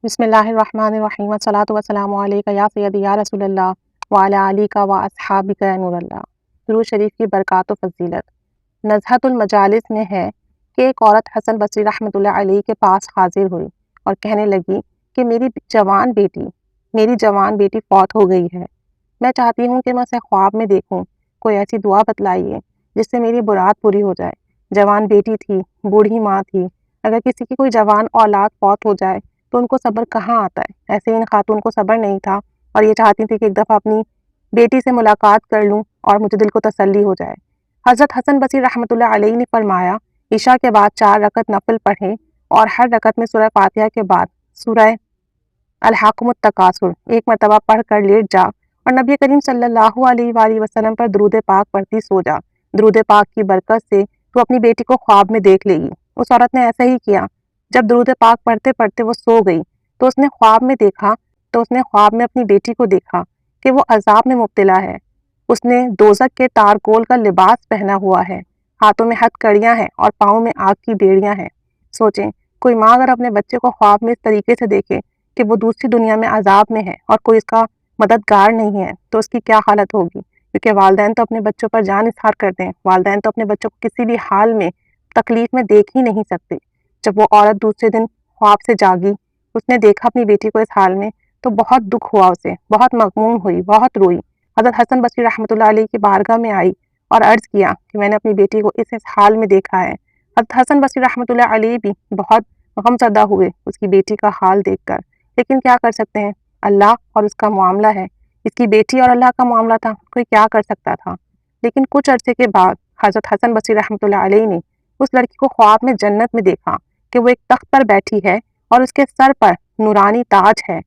بسم اللہ الرحمن الرحیم والصلاۃ والسلام علیک یا سیدی یا رسول اللہ وعلی آلک و اصحابک یا نور اللہ۔ درود شریف کی برکات و فضیلت۔ نزہۃ المجالس میں ہے کہ ایک عورت حسن بصری رحمۃ اللہ علیہ کے پاس حاضر ہوئی اور کہنے لگی کہ میری جوان بیٹی فوت ہو گئی ہے۔ میں چاہتی ہوں کہ میں اسے خواب میں دیکھوں، کوئی ایسی دعا بتلائیے جس سے میری برات پوری ہو جائے۔ جوان بیٹی تھی، بوڑھی ماں تھی، اگر کسی کی کوئی جوان اولاد فوت ہو جائے تو ان کو صبر کہاں آتا ہے۔ ایسے ان خاتون کو صبر نہیں تھا اور یہ چاہتی تھی کہ ایک دفعہ اپنی بیٹی سے ملاقات کر لوں اور مجھے دل کو تسلی ہو جائے۔ حضرت حسن بصری رحمۃ اللہ علیہ نے فرمایا، عشاء کے بعد 4 رکعت نفل پڑھیں اور ہر رکعت میں سورہ فاتحہ کے بعد سورہ الہاکم التکاثر ایک مرتبہ پڑھ کر لیٹ جا اور نبی کریم صلی اللہ علیہ وآلہ وسلم پر درود پاک پڑھتی سو جا۔ درود پاک کی برکت سے تو اپنی بیٹی کو خواب میں دیکھ لے گی۔ اس عورت نے ایسا ہی کیا۔ جب درود پاک پڑھتے پڑھتے وہ سو گئی تو اس نے خواب میں اپنی بیٹی کو دیکھا کہ وہ عذاب میں مبتلا ہے۔ اس نے دوزخ کے تارکول کا لباس پہنا ہوا ہے، ہاتھوں میں ہتھ کڑیاں ہیں اور پاؤں میں آگ کی بیڑیاں ہیں۔ سوچیں، کوئی ماں اگر اپنے بچے کو خواب میں اس طریقے سے دیکھے کہ وہ دوسری دنیا میں عذاب میں ہے اور کوئی اس کا مددگار نہیں ہے تو اس کی کیا حالت ہوگی۔ کیونکہ والدین تو اپنے بچوں پر جان اظہار کرتے ہیں، والدین تو اپنے بچوں کو کسی بھی حال میں تکلیف میں دیکھ ہی نہیں سکتے۔ جب وہ عورت دوسرے دن خواب سے جاگی، اس نے دیکھا اپنی بیٹی کو اس حال میں تو بہت دکھ ہوا، اسے بہت مغموم ہوئی، بہت روئی۔ حضرت حسن بصری رحمۃ اللہ علیہ کی بارگاہ میں آئی اور عرض کیا کہ میں نے اپنی بیٹی کو اس حال میں دیکھا ہے۔ حضرت حسن بصری رحمۃ اللہ علیہ بھی بہت غم زدہ ہوئے اس کی بیٹی کا حال دیکھ کر، لیکن کیا کر سکتے ہیں، اللہ اور اس کا معاملہ ہے۔ اس کی بیٹی اور اللہ کا معاملہ تھا، کوئی کیا کر سکتا تھا۔ لیکن کچھ عرصے کے بعد حضرت حسن بصری رحمۃ اللہ علیہ نے اس لڑکی کو خواب میں جنت میں دیکھا کہ وہ ایک تخت پر بیٹھی ہے اور اس کے سر پر نورانی تاج ہے،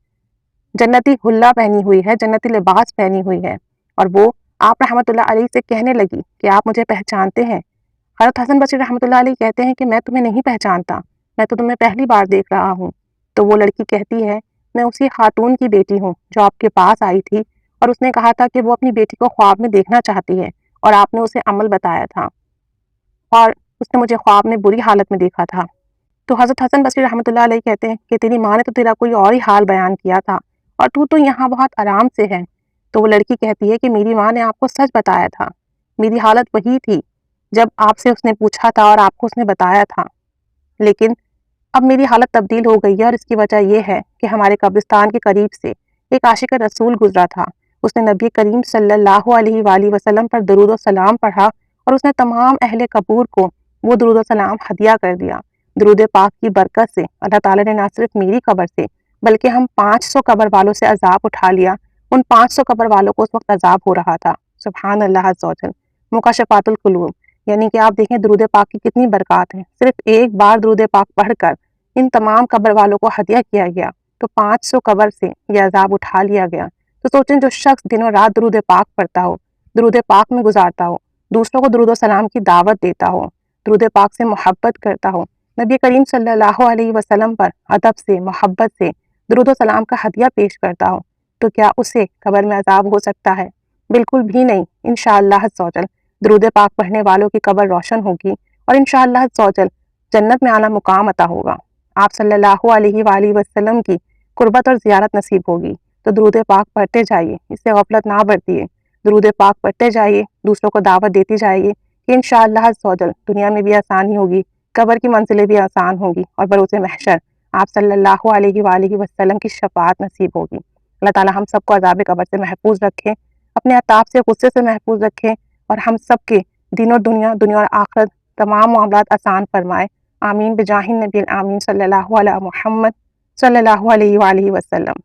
جنتی حلہ پہنی ہوئی ہے، جنتی لباس پہنی ہوئی ہے، اور وہ آپ رحمۃ اللہ علیہ سے کہنے لگی کہ آپ مجھے پہچانتے ہیں؟ حضرت حسن بصری رحمۃ اللہ علیہ کہتے ہیں کہ میں تمہیں نہیں پہچانتا، میں تو تمہیں پہلی بار دیکھ رہا ہوں۔ تو وہ لڑکی کہتی ہے، میں اسی خاتون کی بیٹی ہوں جو آپ کے پاس آئی تھی اور اس نے کہا تھا کہ وہ اپنی بیٹی کو خواب میں دیکھنا چاہتی ہے اور آپ نے اسے عمل بتایا تھا اور اس نے مجھے خواب میں بری حالت میں دیکھا تھا۔ تو حضرت حسن بصری رحمۃ اللہ علیہ کہتے ہیں کہ تیری ماں نے تو تیرا کوئی اور ہی حال بیان کیا تھا اور تو یہاں بہت آرام سے ہے۔ تو وہ لڑکی کہتی ہے کہ میری ماں نے آپ کو سچ بتایا تھا، میری حالت وہی تھی جب آپ سے اس نے پوچھا تھا اور آپ کو اس نے بتایا تھا، لیکن اب میری حالت تبدیل ہو گئی ہے اور اس کی وجہ یہ ہے کہ ہمارے قبرستان کے قریب سے ایک عاشق رسول گزرا تھا۔ اس نے نبی کریم صلی اللہ علیہ وآلہ وسلم پر درود و سلام پڑھا اور اس نے تمام اہل قبور کو وہ درود و سلام ہدیہ کر دیا۔ درود پاک کی برکت سے اللہ تعالیٰ نے نہ صرف میری قبر سے بلکہ ہم 500 قبر والوں سے عذاب اٹھا لیا۔ ان 500 قبر والوں کو اس وقت عذاب ہو رہا تھا۔ سبحان اللہ عز و جل۔ مکاشفات القلوب، یعنی کہ آپ دیکھیں درود پاک کی کتنی برکات ہیں۔ صرف ایک بار درود پاک پڑھ کر ان تمام قبر والوں کو ہدیہ کیا گیا تو 500 قبر سے یہ عذاب اٹھا لیا گیا۔ تو سوچیں، جو شخص دنوں رات درود پاک پڑھتا ہو، درود پاک میں گزارتا ہو، دوسروں کو درود و سلام کی دعوت دیتا ہو، درود پاک سے محبت کرتا ہو، نبی کریم صلی اللہ علیہ وسلم پر ادب سے، محبت سے درود و سلام کا ہدیہ پیش کرتا ہو، تو کیا اسے قبر میں عذاب ہو سکتا ہے؟ بالکل بھی نہیں۔ انشاءاللہ عز و جل درود پاک پڑھنے والوں کی قبر روشن ہوگی اور انشاءاللہ عز و جل جنت میں اعلیٰ مقام عطا ہوگا۔ آپ صلی اللہ علیہ وآلہ وسلم کی قربت اور زیارت نصیب ہوگی۔ تو درود پاک پڑھتے جائیے، اس سے غفلت نہ برتیے، درود پاک پڑھتے جائیے، دوسروں کو دعوت دیتی جائیے کہ انشاءاللہ عز و جل دنیا میں بھی آسانی ہوگی، قبر کی منزلیں بھی آسان ہوگی اور بروز محشر آپ صلی اللہ علیہ وآلہ وسلم کی شفاعت نصیب ہوگی۔ اللہ تعالی ہم سب کو عذاب قبر سے محفوظ رکھے، اپنے عطاب سے، غصے سے محفوظ رکھے اور ہم سب کے دین اور دنیا اور آخرت تمام معاملات آسان فرمائے۔ آمین بجاہ النبی الامین صلی اللہ علیہ محمد صلی اللہ علیہ وآلہ وسلم۔